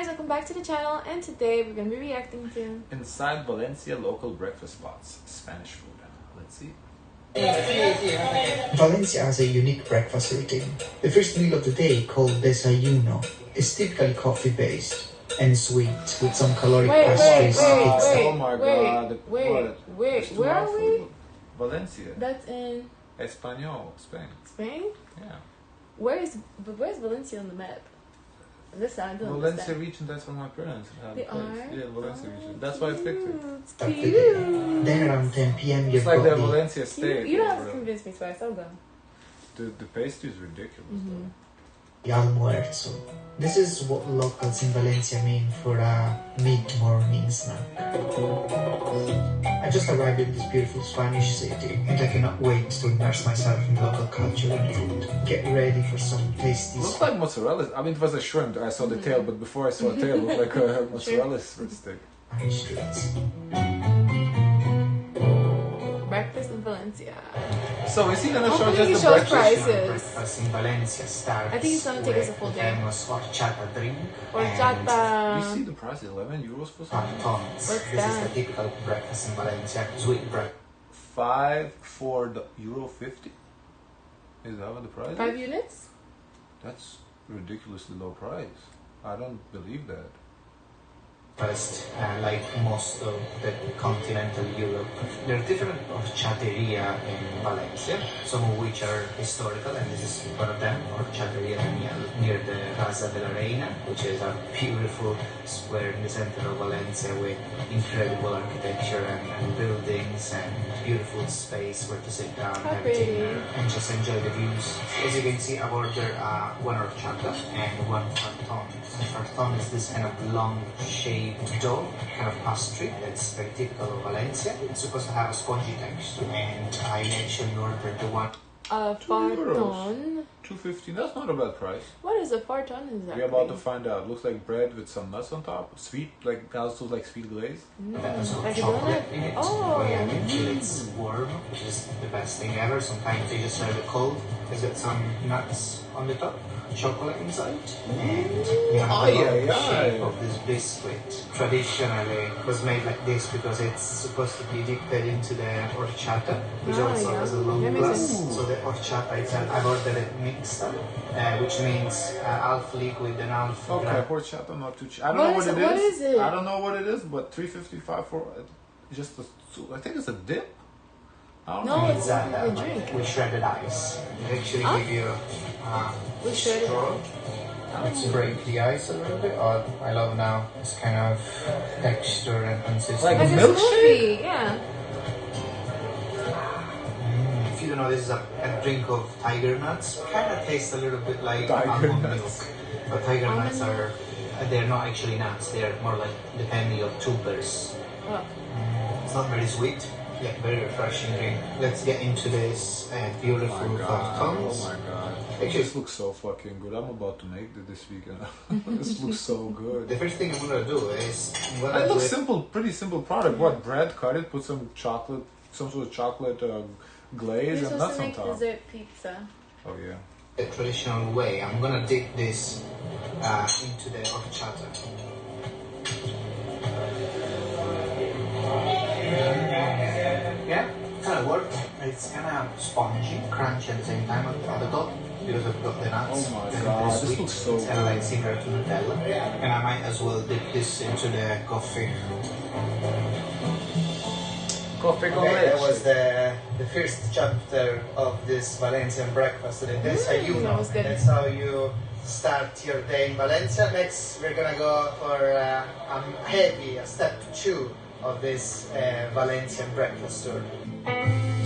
guys, welcome back to the channel, and today we're going to be reacting to Inside Valencia local breakfast spots, Spanish food. Let's see. Valencia has a unique breakfast routine. The first meal of the day, called desayuno, is typically coffee-based and sweet with some caloric pastries. Oh my god. Wait, where are we? Valencia. That's in Español, Spain. Spain? Yeah. Where's Valencia on the map? This side, Valencia region, that's where my parents have They a place. are? Yeah, Valencia region. That's why I picked it. It's cute. Then around 10 p.m. It's you've like got the the Valencia state. You don't have to convince me twice, I'll go. The pastry is ridiculous though. almuerzo. This is what locals in Valencia mean for a mid-morning snack. I just arrived in this beautiful Spanish city and I cannot wait to immerse myself in local culture and food. Get ready for some tasty Looks like mozzarella. I mean, it was a shrimp. I saw the tail, but before I saw a tail, it looked like a mozzarella stick. Spanish streets. Breakfast in Valencia. So is he gonna How show come just he the shows breakfast? prices? Breakfast in Valencia starts I think it's gonna take us a full day. famous horchata drink Horchata. You see the price, 11 euros for and something? cartons. What's This is that? the typical breakfast in Valencia. Sweet bread. 5 for the euro 50. Is that what the price 5 is? units? That's ridiculously low price. I don't believe that. Like most of the continental Europe, there are different horchateria in Valencia, some of which are historical, and this is one of them, horchateria near the Casa de la Reina, which is a beautiful square in the center of Valencia with incredible architecture and buildings and beautiful space where to sit down, have a dinner, and just enjoy the views. As you can see, I've ordered one horchata and one carton. The carton is this kind of long-shaped dough, kind of pastry that's very typical of Valencia. It's supposed to have a spongy texture, and I actually ordered the one. Farton. 2.50. That's not a bad price. What is a farton exactly? We're about to find out. Looks like bread with some nuts on top. Sweet, like also like sweet glaze. That has got Like a chocolate donut? in it. Oh. Yeah, actually it's warm, which is the best thing ever. Sometimes they just serve it cold. It's got some nuts on the top, chocolate inside, and you have the shape of this biscuit. Traditionally, it was made like this because it's supposed to be dipped into the horchata, which also has a long glass. So the horchata itself, I've ordered it mixed up, which means half liquid and half Okay, horchata, not too cheap. I don't know what it is. What is it? I don't know what it is, but 3.55 for just a. I think it's a dip. I don't know. It's a drink. with shredded ice. They actually give you With shredded straw. Let's break the ice a little bit. Oh, I love now this kind of texture and consistency. Like Like a milkshake? smoothie, yeah. If you don't know, this is a drink of tiger nuts. Kind of tastes a little bit like Tiger almond nuts. milk. But tiger nuts are, they're not actually nuts. They're more like the penny of tubers. Oh. It's not very sweet. Yeah, very refreshing drink. Let's get into this beautiful cartons. Oh my god. Actually, This looks so fucking good. I'm about to make this weekend. This looks so good. the first thing I'm gonna do is It looks simple, pretty simple product. What, bread, cut it, put some chocolate, some sort of chocolate glaze You're and supposed nuts to on make top. dessert pizza. Oh yeah. the traditional way. I'm gonna dip this into the horchata. Yeah, kind of works. It's kind of spongy, crunchy at the same time on the top because I've got the nuts. Oh my They're god, very this sweet. looks so It's kind of good. like similar to Nutella. And I might as well dip this into the coffee. Coffee con Okay, that was leche. the first chapter of this Valencian breakfast, the that desayuno. was good. That's how you start your day in Valencia. Next, we're gonna go for a step 2 of this Valencian breakfast tour.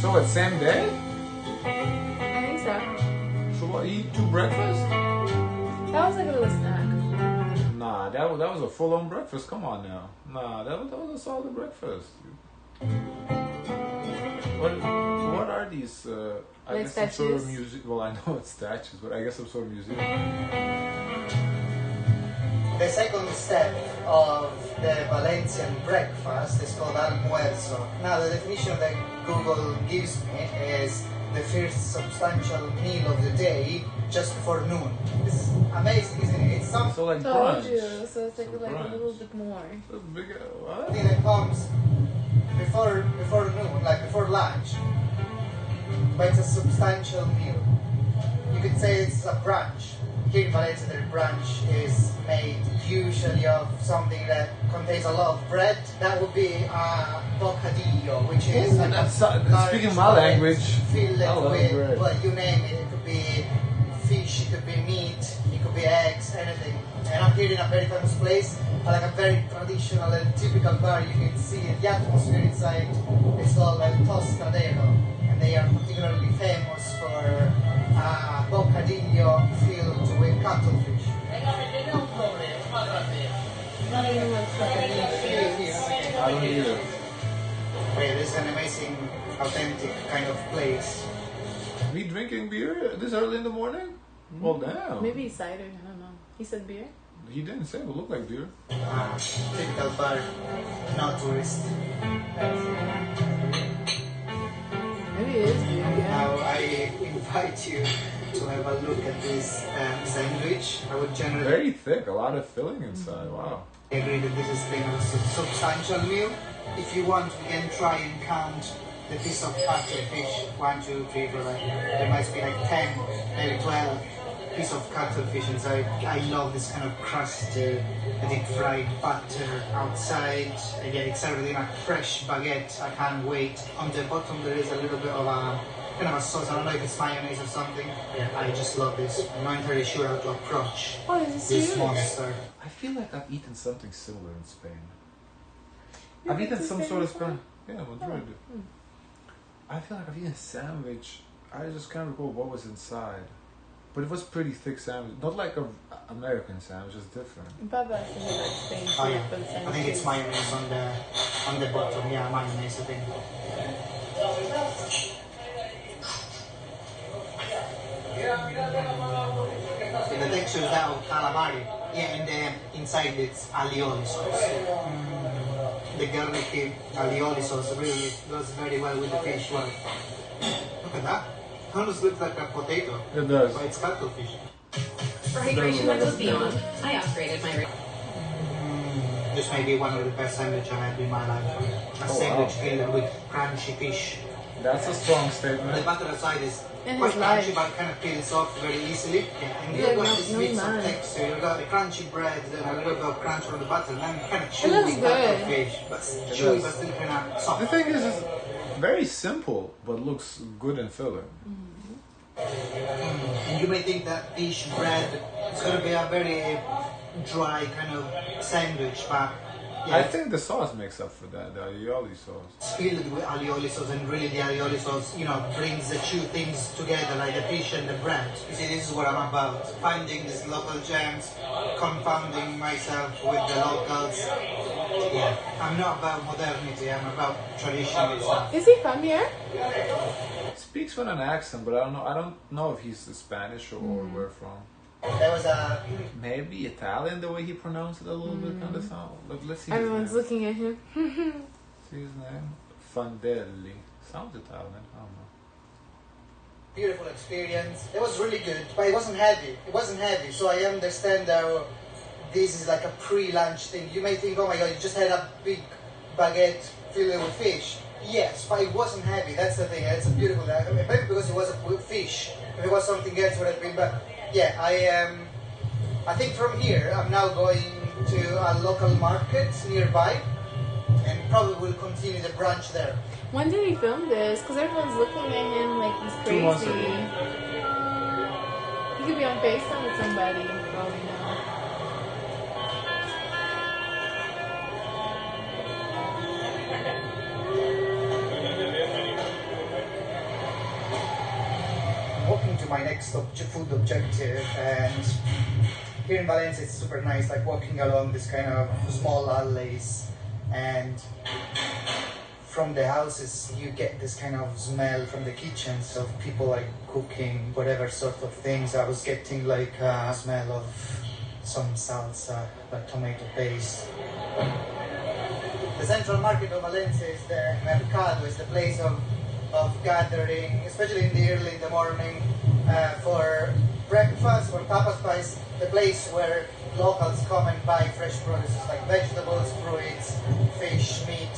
So it's same day? I think so. So what, eat 2 breakfasts? That was like a little snack. Nah, that was a full-on breakfast. Come on now. Nah, that was a solid breakfast. What are these? I Like guess some sort of statues? music. Well, I know it's statues, but I guess some sort of museum. The second step of the Valencian breakfast is called almuerzo. Now, the definition that Google gives me is the first substantial meal of the day, just before noon. This is amazing, isn't it? It's something So like Told brunch. you. So it's like, So like a brunch. little bit more. A big, what? that comes before noon, like before lunch, but it's a substantial meal. You could say it's a brunch. Here in Valencia, the brunch is made usually of something that contains a lot of bread. That would be a bocadillo, which is Ooh, like that's large speaking my bread language. filled I love with, bread. well, you name it. It could be fish, it could be meat, it could be eggs, anything. And I'm here in a very famous place, like a very traditional and typical bar. You can see the atmosphere inside. It's called El Tostadero, and they are particularly famous for bocadillo filled with cuttlefish. Not even like I don't either. Wait, this is an amazing, authentic kind of place. Me drinking beer this early in the morning? Well, damn. Maybe cider. I don't know. He said beer. He didn't say it would look like beer. Typical bar, not tourist. Maybe it is beer. Yeah. Now I invite you to have a look at this sandwich. I would generally Very thick, a lot of filling inside. Wow. agree that this is kind of a substantial meal. If you want, we can try and count the piece of cuttlefish. 1, 2, 3, 4, 5. There might be like 10, maybe 12 piece of cuttlefish inside. I love this kind of crusty, deep fried butter outside. Again, it's served in a fresh baguette. I can't wait. On the bottom there is a little bit of a kind of a sauce. I don't know if it's mayonnaise or something. Yeah, I just love this. I'm not entirely sure how to approach Oh, is this this serious? monster. I feel like I've eaten something similar in Spain. You've I've been eaten to some Spain sort of before? Spain. Yeah, Madrid. Oh. I feel like I've eaten a sandwich. I just can't recall what was inside. But it was pretty thick sandwich. Not like a American sandwich, it's different. Baba said he likes Spain Oh too, yeah, but I think it's mayonnaise on the bottom. Yeah, mayonnaise, I think. The texture is that of calamari. Yeah, and the inside it's alioli sauce. The garlicky alioli sauce really goes very well with the fish. Well, look at that. Almost looks like a potato, It does. but it's cuttlefish. For hydration that goes beyond, I upgraded my. This may be one of the best sandwiches I had in my life. A Oh, sandwich wow. filled with crunchy fish. That's a strong The statement. butter outside is And quite his crunchy, life. but kind of peels off very easily. And Yeah, you've got no- this no mix of man. texture. You've got the crunchy bread, then a little bit of crunch from the butter, and then kind of looks chewy good. fish, but chewy does. but still kind of The soft. thing is, it's very simple, but looks good and filling. And you may think that fish bread is going to be a very dry kind of sandwich, but yeah, I think the sauce makes up for that, the aioli sauce. it's filled with alioli sauce, and really the alioli sauce, you know, brings the two things together, like the fish and the bread. You see, this is what I'm about. Finding these local gems, confounding myself with the locals. Yeah, I'm not about modernity, I'm about tradition itself. Is he from here? Speaks with an accent, but I don't know if he's Spanish or where from. There was a... Maybe Italian, the way he pronounced it a little bit kind of sound. Let's see Everyone's his name. looking at him. See his name? Fandelli. Sounds Italian, I don't know. beautiful experience. It was really good, but it wasn't heavy. It wasn't heavy, so I understand how this is like a pre-lunch thing. You may think, oh my god, you just had a big baguette filled with fish. Yes, but it wasn't heavy. That's the thing. It's a beautiful. Maybe because it was a fish. If it was something else, would have been. But yeah, I think from here I'm now going to a local market nearby, and probably will continue the brunch there. When did he film this? Because everyone's looking at him like he's 2 months crazy. ago. He could be on FaceTime with somebody, probably now. I'm walking to my next food objective, and here in Valencia it's super nice, like walking along this kind of small alleys, and from the houses you get this kind of smell from the kitchens of people like cooking whatever sort of things. I was getting like a smell of some salsa, like tomato paste. The central market of Valencia is the mercado, is the place of gathering, especially in the morning, for breakfast or tapas place, the place where locals come and buy fresh produce like vegetables, fruits, fish, meat.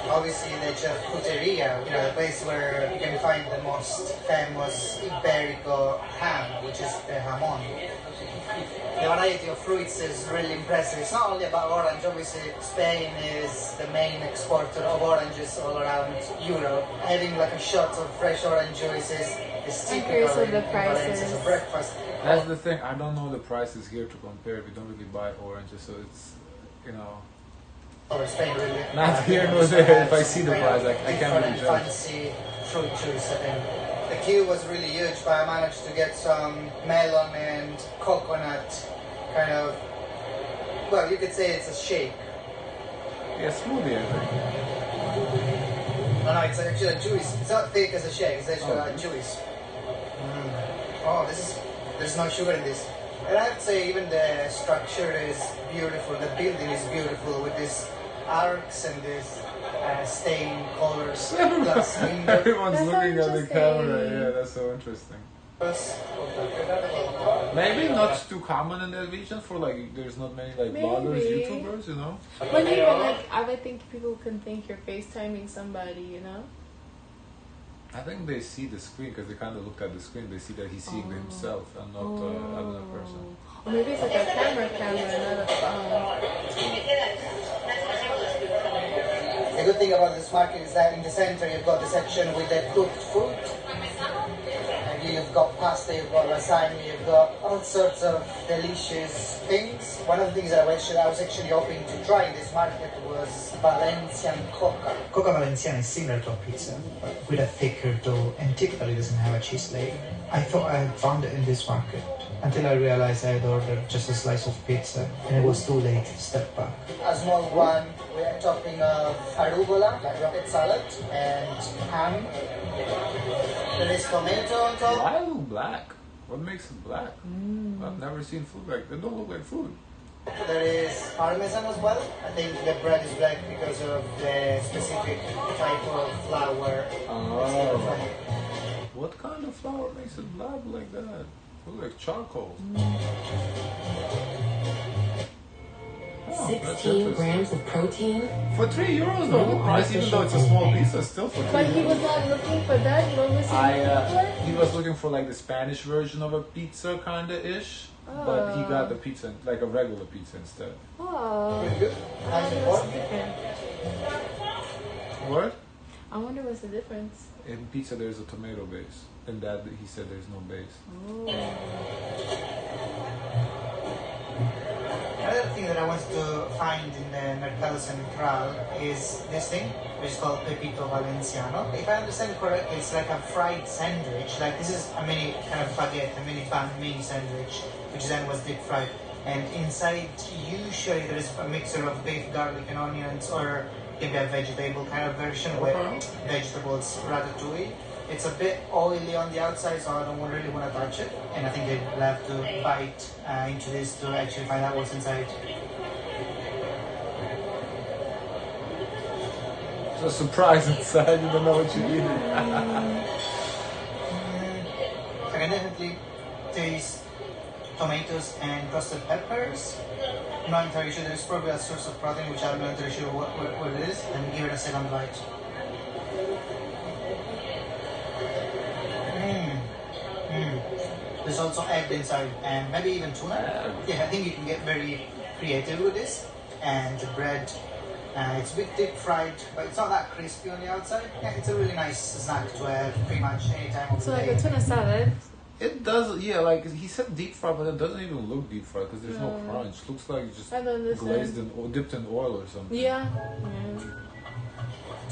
Obviously, the charcuteria, the place where you can find the most famous Iberico ham, which is the jamon. The variety of fruits is really impressive. It's not only about orange. Obviously, Spain is the main exporter of oranges all around Europe. Having like a shot of fresh orange juices is typical in Valencia as a breakfast. That's the thing. I don't know the prices here to compare. We don't really buy oranges, so it's Over Spain, really. Not here nor there. If I see the price, I can't really judge. Fancy fruit juice, I think. The queue was really huge, but I managed to get some melon and coconut kind of. Well, you could say it's a shake. Yeah, smoothie, I think. No, it's actually a juice. It's not thick as a shake. It's actually a juice. Oh, there's no sugar in this. And I have to say, even the structure is beautiful. The building is beautiful with these arcs and these stained colors. Everyone's That's looking so at the camera. Yeah, that's so interesting. Maybe not too common in that region for there's not many bloggers, YouTubers, But even I would think people can think you're FaceTiming somebody, I think they see the screen because they kind of look at the screen. They see that he's seeing himself and not another person. Or maybe it's like a camera, not a phone. The good thing about this market is that in the center you've got the section with the cooked food. And you've got pasta, you've got lasagna, you've got all sorts of delicious things. One of the things that I was actually hoping to try in this market was Valencian coca. Coca Valenciana is similar to a pizza, but with a thicker dough and typically doesn't have a cheese layer. I thought I had found it in this market until I realized I had ordered just a slice of pizza and it was too late to step back. A small one with a topping of arugula, like rocket salad, and ham. There is tomato on top. Why are they black? What makes it black? I've never seen food like that. They don't look like food. There is parmesan as well. I think the bread is black because of the specific type of flour. Oh. What kind of flour makes it black like that? It looks like charcoal. 16 grams of protein. For €3 though, the price, even though it's a small pizza, still for €3. But he was not looking for that. What was he looking for? He was looking for the Spanish version of a pizza, kinda ish. But he got the pizza, like a regular pizza instead. Oh. Pretty good. Nice and What's warm. the difference? What? I wonder what's the difference. In pizza, there's a tomato base. In that, he said there's no base. Another thing that I wanted to find in the Mercado Central is this thing, which is called Pepito Valenciano. If I understand correctly, it's like a fried sandwich. Like this is a mini kind of baguette, a mini bun, mini sandwich, which then was deep fried. And inside, usually there is a mixture of beef, garlic, and onions, or maybe a vegetable kind of version with vegetables, ratatouille. It's a bit oily on the outside, so I don't really want to touch it. And I think they'll have to bite into this to actually find out what's inside. It's a surprise inside, you don't know what you eat. I can definitely taste tomatoes and roasted peppers. I'm not entirely sure. There's probably a source of protein, which I'm not entirely sure what it is. And give it a second bite. There's also egg inside and maybe even tuna. Yeah, I think you can get very creative with this. And the bread, it's a bit deep fried, but it's not that crispy on the outside. Yeah, it's a really nice snack to have pretty much any time of the So day. like a tuna salad. It does, yeah, he said deep fried, but it doesn't even look deep fried because there's no crunch. Looks like it's just I don't understand. glazed or dipped in oil or something. Yeah.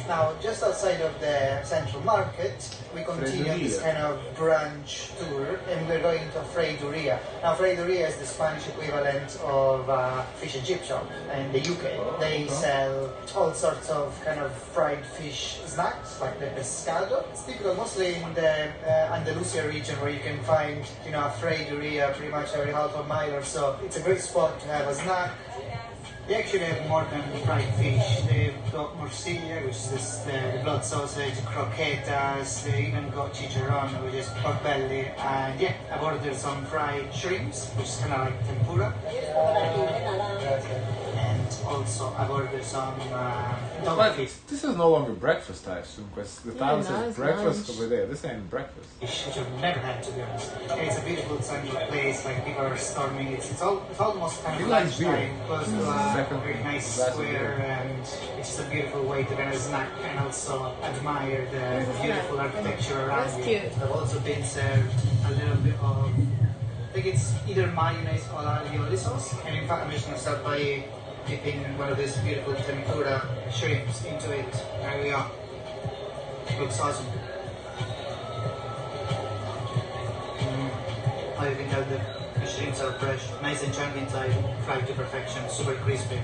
Now, just outside of the central market, we continue this kind of brunch tour, and we're going to Freiduria. Now, Freiduria is the Spanish equivalent of fish and chip shop in the UK. They sell all sorts of kind of fried fish snacks, like the pescado. It's typical mostly in the Andalusia region, where you can find, a Freiduria pretty much every half a mile or so. It's a great spot to have a snack. They actually have more than fried fish. They've got morcilla, which is the blood sausage, croquetas, they even got chicharron, which is pork belly, and yeah, I've ordered some fried shrimps, which is kind of like tempura. And also I've ordered some But dogfish, this is no longer breakfast, I assume, because the title no, says it's breakfast lunch. over there. This ain't breakfast. which I've never had, to be honest. It's a beautiful central place, like people are storming. It's almost kind He of likes beer. lunchtime, close to a Second very nice glass of square, beer. and it's just a beautiful way to kind of snack and also admire the Where's the beautiful snack? architecture around That's you. cute. I've also been served a little bit of, I think it's either mayonnaise or aioli sauce, and in fact I'm just going to start by dipping one of these beautiful tempura shrimps into it. There we are. Looks awesome. I can tell the shrimps are fresh, nice and chunky inside, fried to perfection, super crispy.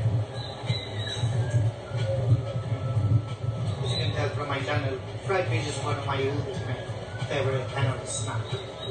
As you can tell from my channel, fried fish is one of my ultimate favorite kind of snack.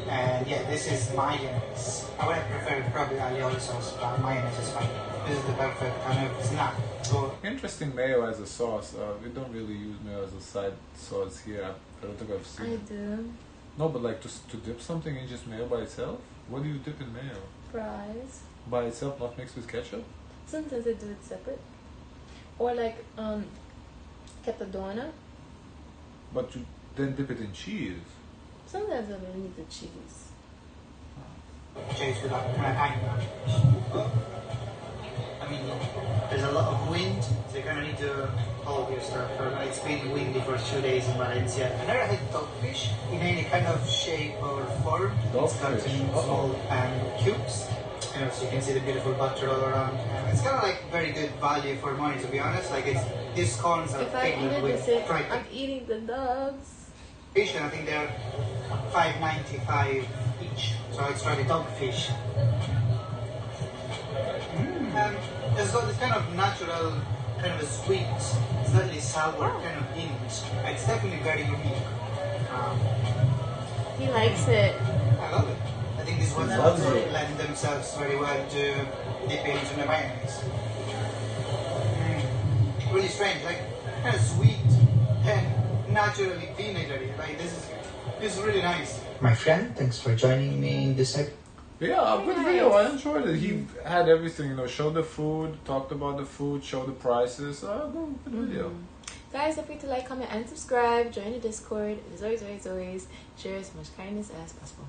And yeah, this is mayonnaise. I would have preferred probably aioli sauce, but mayonnaise is fine. This is the perfect kind of snack. So Interesting mayo as a sauce. We don't really use mayo as a side sauce here. I don't think I've seen I it. do. No, but like to dip something in just mayo by itself? What do you dip in mayo? Fries. By itself, not mixed with ketchup? Sometimes I do it separate. Or like Ketadona. But you then dip it in cheese. Sometimes I really need the cheese. chase with that I mean, there's a lot of wind, so you kind of need to hold your stuff. It's been windy for 2 days in Valencia. I never had dogfish in any kind of shape or form. It's cut Dogfish? in small cubes. So you can see the beautiful butter all around. It's kind of like very good value for money, to be honest. Like these corns are If I eat filled it, with they say fried I'm eating the dogs. fish, and I think they're $5.95 each. So it's probably dogfish. It's got this kind of natural, kind of a sweet, slightly sour kind of hint. It's definitely very unique. He likes it. I love it. I think these ones Loves also it. lend themselves very well to dip into the mayonnaise. Really strange, like kind of sweet and naturally vinegary. Like this is really nice. My friend, thanks for joining me in this episode. Yeah, a good video. I enjoyed it. He had everything, showed the food, talked about the food, showed the prices. Good video. Guys, don't forget to like, comment, and subscribe. Join the Discord. As always, share as much kindness as possible.